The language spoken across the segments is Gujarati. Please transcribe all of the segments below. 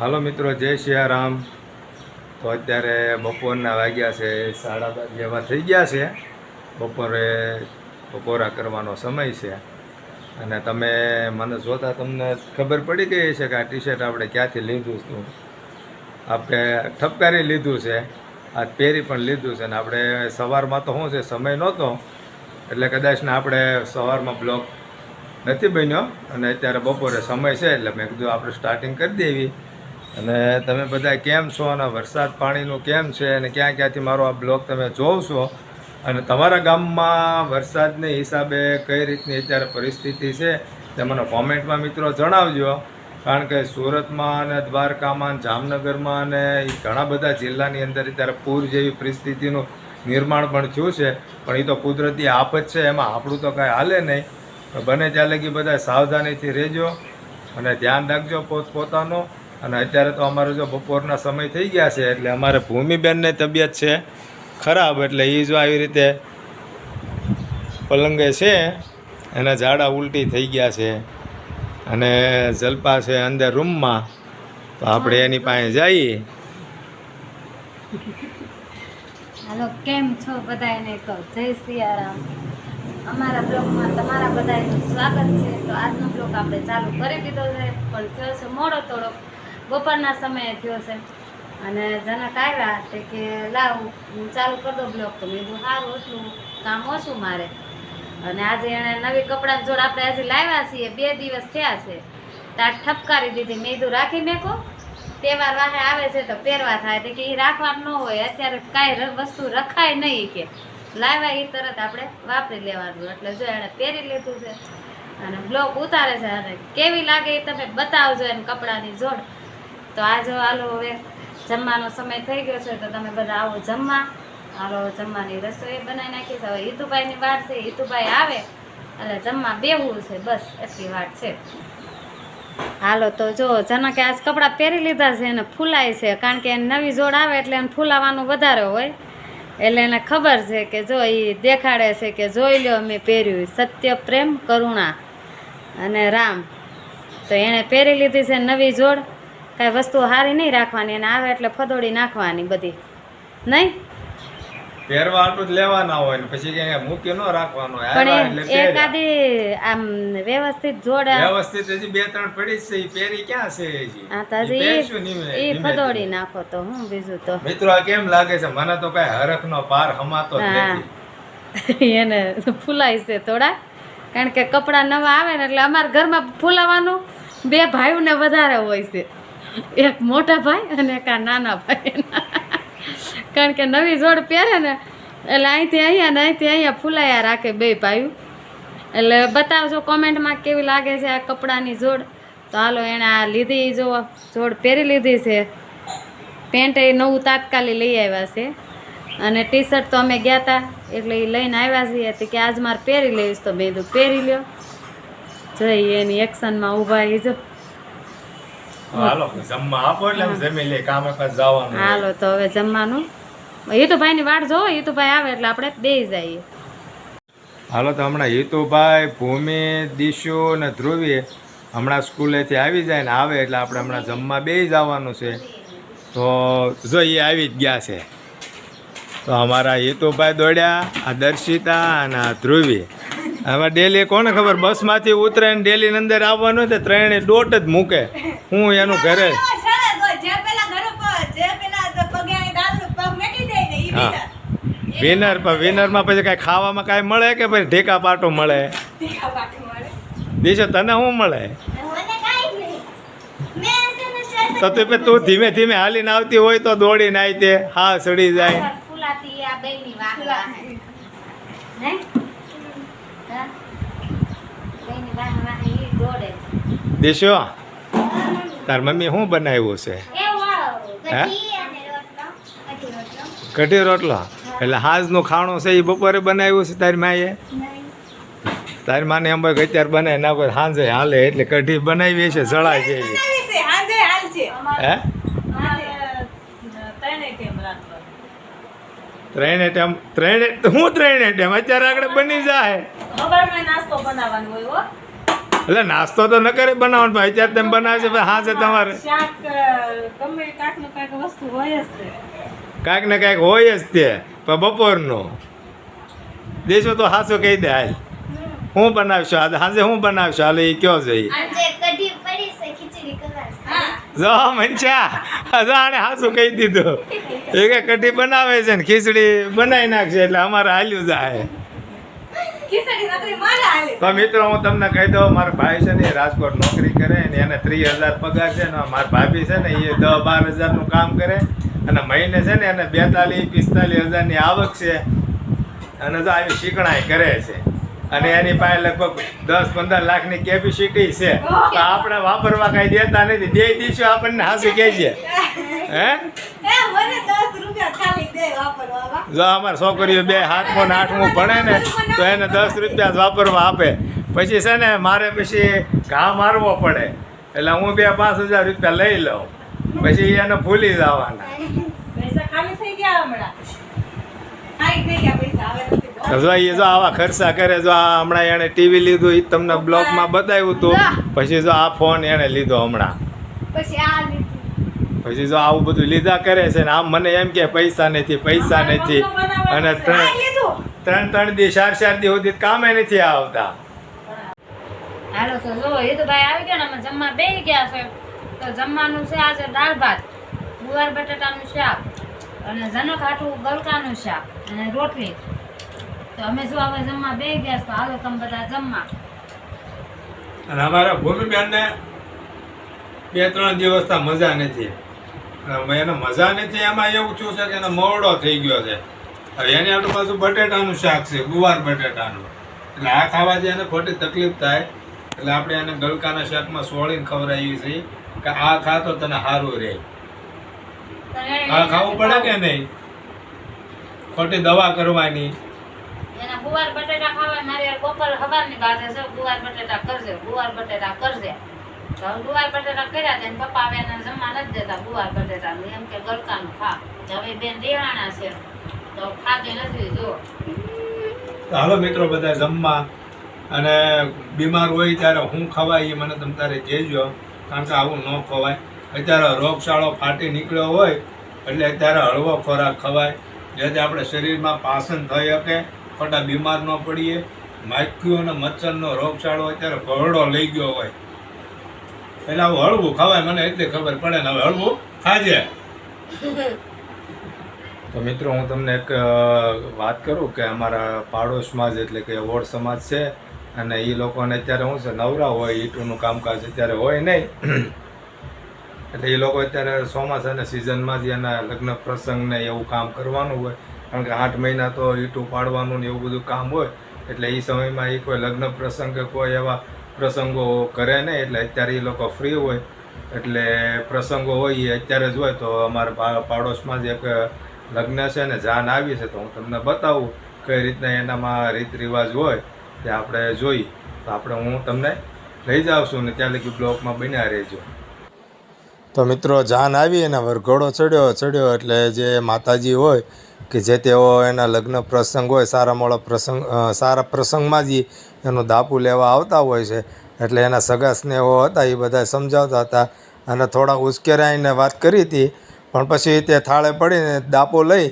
હાલો મિત્રો, જય સિયારામ। તો અત્યારે બપોરના વાગ્યા છે 12:30 જેવા થઈ ગયા છે। બપોરા કરવાનો સમય છે અને તમે મને જોતા તમને ખબર પડી ગઈ છે કે આ ટી શર્ટ આપણે ક્યાંથી લીધું હતું। આપણે ઠપકારી લીધું છે, આ પહેરી પણ લીધું છે ને આપણે સવારમાં તો શું છે સમય નહોતો એટલે કદાચ ને આપણે સવારમાં બ્લોગ નથી બન્યો અને અત્યારે બપોરે સમય છે એટલે મેં કીધું આપણે સ્ટાર્ટિંગ કરી દેવી। અને તમે બધા કેમ છો અને વરસાદ પાણીનું કેમ છે અને ક્યાં ક્યાંથી મારો આ બ્લોગ તમે જોવ છો અને તમારા ગામમાં વરસાદને હિસાબે કઈ રીતની અત્યારે પરિસ્થિતિ છે તે મને કોમેન્ટમાં મિત્રો જણાવજો। કારણ કે સુરતમાં અને દ્વારકામાં જામનગરમાં અને ઘણા બધા જિલ્લાની અંદર અત્યારે પૂર જેવી પરિસ્થિતિનું નિર્માણ પણ થયું છે, પણ એ તો કુદરતી આફત છે, એમાં આપણું તો કાંઈ હાલે નહીં। બને ત્યાં લગી બધા સાવધાનીથી રહેજો અને ધ્યાન રાખજો પોતાનું। અને અત્યારે તો અમારે જો બપોરના સમય થઈ ગયા છે એટલે અમારે ભૂમિબેનની તબિયત છે ખરાબ, એટલે એ જો આવી રીતે પલંગે છે એના ઝાડા ઉલટી થઈ ગયા છે અને જલપા છે અંદર રૂમમાં, તો આપણે એની પાસે જઈએ। હાલો, કેમ છો બધાને? કહો જય સિયારામ। અમારા બ્લોગમાં તમારા બધાનું સ્વાગત છે। તો આજનો બ્લોગ આપણે ચાલુ કરી દીધો છે, પણ થયો છે મોડો થોડોક, બપોરના સમયે થયો છે અને જનક આવ્યા તે કે લાવ હું ચાલુ કરી દો બ્લોગ, તો મેં કીધું સારું એટલું કામ ઓછું મારે। અને આજે એણે નવી કપડાની જોડ આપણે આજે લાવ્યા છીએ, 2 દિવસ થયા છે, તાર ઠપકારી દીધી। મેં કીધું રાખી મેકો, તહેવાર વાહે આવે છે તો પહેરવા થાય, તો કે એ રાખવાનું ન હોય, અત્યારે કાંઈ વસ્તુ રખાય નહીં, કે લાવ્યા એ તરત આપણે વાપરી લેવાનું। એટલે જો એણે પહેરી લીધું છે અને બ્લોગ ઉતારે છે અને કેવી લાગે એ તમે બતાવજો એને કપડાની જોડ। તો આજે હાલો હવે જમવાનો સમય થઈ ગયો છે, તો તમે બધા આવો જમવા। હાલો જમવાની રસોઈ બનાવી નાખી છે, હવે હિતુભાઈની વાત છે, હિતુભાઈ આવે એટલે જમવા બેહવું છે, બસ એટલી વાત છે। હાલો તો જો જનકે આજ કપડાં પહેરી લીધા છે એને ફૂલાય છે, કારણ કે એને નવી જોડ આવે એટલે એને ફૂલાવાનું વધારે હોય, એટલે એને ખબર છે કે જો એ દેખાડે છે કે જોઈ લો મેં પહેર્યું સત્ય પ્રેમ કરુણા અને રામ। તો એણે પહેરી લીધી છે નવી જોડ, કાંઈ વસ્તુ સારી નહીં રાખવાની, એને આવે એટલે ફદોડી નાખવાની બધી, નહીં પહેરવા આટલું જ લેવાના હોય ને પછી ક્યાંય મૂકી ન રાખવાનું હોય। પણ એકાદી આમ વ્યવસ્થિત જોડ વ્યવસ્થિત હજી 2-3 પડી છે, એ પહેરી ક્યાં છે હજી? હા તો હજી એ ફદોડી નાખો તો હું બીજું તો મિત્રો આ કેમ લાગે છે? મને તો કઈ હરખનો પાર હમાતો જ નથી। એને ફૂલાય છે થોડા, કારણ કે કપડા નવા આવે ને એટલે અમારા ઘરમાં ફૂલાવાનું 2 ભાઈઓને વધારે હોય છે, એક મોટા ભાઈ અને એક આ નાના ભાઈ। કારણ કે નવી જોડ પહેરે ને એટલે અહીંથી અહીંયા ને અહીંથી અહીંયા ફૂલાયા રાખે 2 ભાઈઓ। એટલે બતાવજો કોમેન્ટમાં કેવી લાગે છે આ કપડાની જોડ। તો હાલો એણે આ લીધી, જો જોડ પહેરી લીધી છે, પેન્ટ એ નવું તાત્કાલિક લઈ આવ્યા છે અને ટી શર્ટ તો અમે ગયા હતા એટલે એ લઈને આવ્યા છીએ કે આજ મારે પહેરી લઈશ, તો મેં કીધું પહેરી લ્યો। જઈ એની એક્શનમાં ઊભા એ જો હાલો જમવા આપો એટલે જમી લે, કામ પર જવાનું। હાલો તો હવે જમવાનું, હિતુભાઈની વાટ જોવો, હિતુભાઈ આવે એટલે આપણે બેસી જઈએ। હાલો તો હમણાં હિતુભાઈ, ભૂમિ, દિશુ ને ધ્રુવી હમણાં સ્કૂલેથી આવી જાય ને આવે એટલે આપણે હમણાં જમવા બેસી જવાનું છે। તો જો એ આવી જ ગયા છે, તો અમારા હિતુભાઈ દોડ્યા, આ દર્શિતા અને આ ધ્રુવી। હવે ડેલી કોને ખબર બસમાંથી ઉતરે ને ડેલી અંદર આવવાનું તો 3 દોટ જ મૂકે, હું એનું ઘરે હા વિનરમાં પછી કાંઈ ખાવામાં કાંઈ મળે કે પછી ઢેકા પાટો મળે? દીશો તને શું મળે? તો તું ધીમે ધીમે હાલીને આવતી હોય તો દોડીને આવી તે હા ચડી જાય। દીશો તાર મમ્મી શું બનાવ્યું છે? હે કઢી રોટલો? એટલે હાજનું ખાણું છે એ બપોરે બનાવ્યું છે તારી માએ? તારી માને એમ અત્યારે બનાવી ના કોઈ સાંજે હાલે એટલે કઢી બનાવી છે, જળાય છે એવી? હે 3 ટાઈમ 3 હું 3 ટાઈમ અત્યારે આગળ બની જાય। એટલે નાસ્તો તો ન કરે બનાવવાનો પણ અત્યારે તમે બનાવે છે પણ હા છે તમારે શાક ગમે કાંઈક ને કાંઈક વસ્તુ હોય જ તે. કાંઈક ને કાંઈક હોય જ તે પણ બપોરનું દેશો તો હાસો કહી દે હાલ હું બનાવશો આજે સાંજે હું બનાવશો હાલ એ કયો છે આજે કઢી પડી છે ખીચડી કરાશે હા જો મનસા જો આને હાસું કહી દીધું એ કે કઢી બનાવે છે ને ખીચડી બનાવી નાખશે એટલે અમારે હાલ્યું જાય ખીચડી નકરી મારા હાલે. તો મિત્રો હું તમને કહી દઉં મારા ભાઈ છે ને એ રાજકોટ નોકરી કરે ને એને 30,000 પગાર છે ને મારા ભાભી છે ને એ 10-12 હજારનું કામ કરે અને મહિને છે ને એને 42-45 હજારની આવક છે અને જો આવી શીખણાઈ કરે છે અને એની પાસે લગભગ 10-15 લાખની કેપેસિટી છે તો આપણે વાપરવા કાંઈ દેતા નથી દઈ દઈશું આપણને હાસું કહે છે હે એ મને 10 રૂપિયા ખાલી દે વાપરવા. જો અમારી છોકરીઓ 2 7મું ને 8મું ભણે ને તો એને 10 રૂપિયા જ વાપરવા આપે પછી છે ને મારે પછી ઘા મારવો પડે એટલે હું 2-5 હજાર રૂપિયા લઈ લઉં પછી એને ભૂલી જવાના પૈસા ખાલી થઈ ગયા હમણાં. ખાલી થઈ ગયા પૈસા હવે નથી. જો એ જો આવા ખર્ચા કરે જો આ હમણાં એણે ટીવી લીધું એ તમને બ્લોગમાં બતાવ્યું હતું પછી જો આ ફોન એણે લીધો હમણાં પછી આ લીધું પછી જો આવું બધું લીધા કરે છે ને આમ મને એમ કે પૈસા નથી અને ત્રણ દી 4 દી સુધી કામે નથી આવતા હાલો તો જો હિતુભાઈ આવી ગયા ને અમે જમવા બેસી ગયા છે તો જમવાનું છે આજે દાળ ભાત ગુવાર બટાટાનું શાક અને જનક હાટું ગલકાનું શાક અને રોટલી તો અમે જો હવે જમવા બેસી ગયા તો હાલો તમે બધા જમવા અને અમારા ભૂમિબેનને 2-3 દિવસથી મજા નથી એને મજા નથી એમાં એવું થયું છે કે એને મોરડો થઈ ગયો છે હવે એની આટલું પાછું બટેટાનું શાક છે ગુવાર બટેટાનું એટલે આ ખાવાથી એને ખોટી તકલીફ થાય એટલે આપણે એને ગલકાના શાકમાં સોળીને ખવડાવીએ છીએ કે આ ખા તો તને સારું રહે આ ખાવું પડે કે નહીં ખોટી દવા કરવાની એના ગુવાર બટેટા ખાવા મારે બપોર હવારની બાજે છે ગુવાર બટેટા કરજે તો ગુવાર બટેટા કર્યા તેને પપ્પા હવે એને જમવા નથી દેતા ગુવાર બટેટાનું એમ કે ગલકાનું ખા હવે બેન દેવાના છે તો ખાતી નથી જો તો હાલો મિત્રો બધા જમવા અને બીમાર હોય ત્યારે હું ખવાય એ મને તમ તારે કહેજો કારણ કે આવું ન ખવાય અત્યારે રોગચાળો ફાટી નીકળ્યો હોય એટલે અત્યારે હળવો ખોરાક ખવાય જેથી આપણે શરીરમાં પાચન થઈ શકે ખોટા બીમાર ન પડીએ માખીઓ અને મચ્છરનો રોગચાળો અત્યારે ભરડો લઈ ગયો હોય એટલે આવું હળવું ખવાય મને એટલી ખબર પડે ને હવે હળવું ખાજે તો મિત્રો હું તમને એક વાત કરું કે અમારા પાડોશમાં જ એટલે કે ઓડ સમાજ છે અને એ લોકોને અત્યારે શું છે નવરા હોય ઈંટનું કામકાજ અત્યારે હોય નહીં એટલે એ લોકો અત્યારે ચોમાસાના સિઝનમાં જ એના લગ્ન પ્રસંગને એવું કામ કરવાનું હોય કારણ કે 8 મહિના તો ઈંટું પાડવાનું ને એવું બધું કામ હોય એટલે એ સમયમાં એ કોઈ લગ્ન પ્રસંગ કે કોઈ એવા પ્રસંગો કરે નહીં એટલે અત્યારે એ લોકો ફ્રી હોય એટલે પ્રસંગો હોય એ અત્યારે જ હોય તો અમારા પાડોશમાં જ એક લગ્ન છે ને જાન આવી છે તો હું તમને બતાવું કઈ રીતના એનામાં રીત રિવાજ હોય તે આપણે જોઈ તો હું તમને લઈ જાઉં છું ને ત્યાં લગી બ્લોકમાં બન્યા રહેજો તો મિત્રો જાન આવી એના વરઘોડો ચડ્યો એટલે જે માતાજી હોય કે જે તેઓ એના લગ્ન પ્રસંગ હોય સારા પ્રસંગમાં જ એનું દાપુ લેવા આવતા હોય છે એટલે એના સગા સ્નેહો હતા એ બધા સમજાવતા હતા અને થોડા ઉશ્કેરાઈને વાત કરી હતી પણ પછી તે થાળે પડીને દાપો લઈ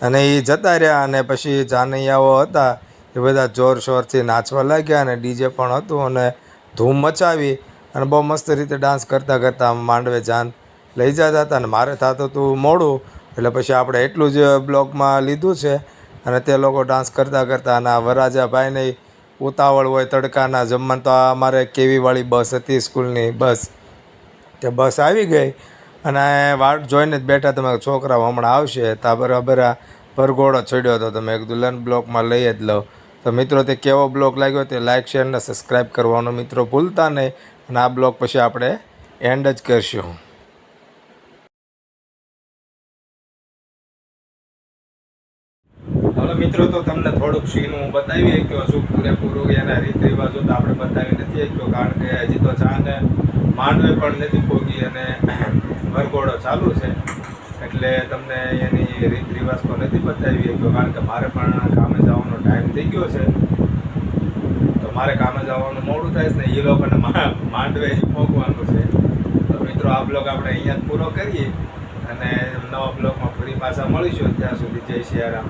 અને એ જતા રહ્યા અને પછી જાનૈયાઓ હતા એ બધા જોરશોરથી નાચવા લાગ્યા અને ડીજે પણ હતું અને ધૂમ મચાવી અને બહુ મસ્ત રીતે ડાન્સ કરતાં માંડવે જાન લઈ જતા હતા અને મારે થતું હતું મોડું એટલે પછી આપણે એટલું જ બ્લોગમાં લીધું છે અને તે લોકો ડાન્સ કરતાં અને આ વરાજાભાઈને ઉતાવળ હોય તડકાના જમવાનું તો અમારે કેવીવાળી બસ હતી સ્કૂલની બસ તે બસ આવી ગઈ અને વાટ જોઈને જ બેઠા તમે છોકરાઓ હમણાં આવશે તા બરાબર વરઘોડો ચડ્યો હતો તમે એક દુલ્હન બ્લોગમાં લઈ જ લો તો મિત્રો તે કેવો બ્લોગ લાગ્યો તે લાઇક શેર અને સબસ્ક્રાઈબ કરવાનો મિત્રો ભૂલતા નહીં અને આ બ્લોગ પછી આપણે એન્ડ જ કરશું હવે મિત્રો તો તમને થોડુંક સીન હું બતાવી કે શું પૂરેપૂરું એના રીત રિવાજો તો આપણે બતાવી નથી શક્યો કારણ કે હજી તો ચાને માંડવે પણ નથી પોગી અને વરઘોડો ચાલુ છે એટલે તમને એની રીત રિવાજ તો નથી બતાવી શક્યો કારણ કે મારે પણ કામે જવાનો ટાઈમ થઈ ગયો છે તો મારે કામે જવાનું મોડું થાય છે ને એ લોકોને માંડવે પહોંચવાનું છે. તો મિત્રો આ બ્લોગ આપણે અહીંયા જ પૂરો કરીએ અને નવા બ્લોગમાં ફરી પાછા મળીશું. ત્યાં સુધી જય સિયારામ.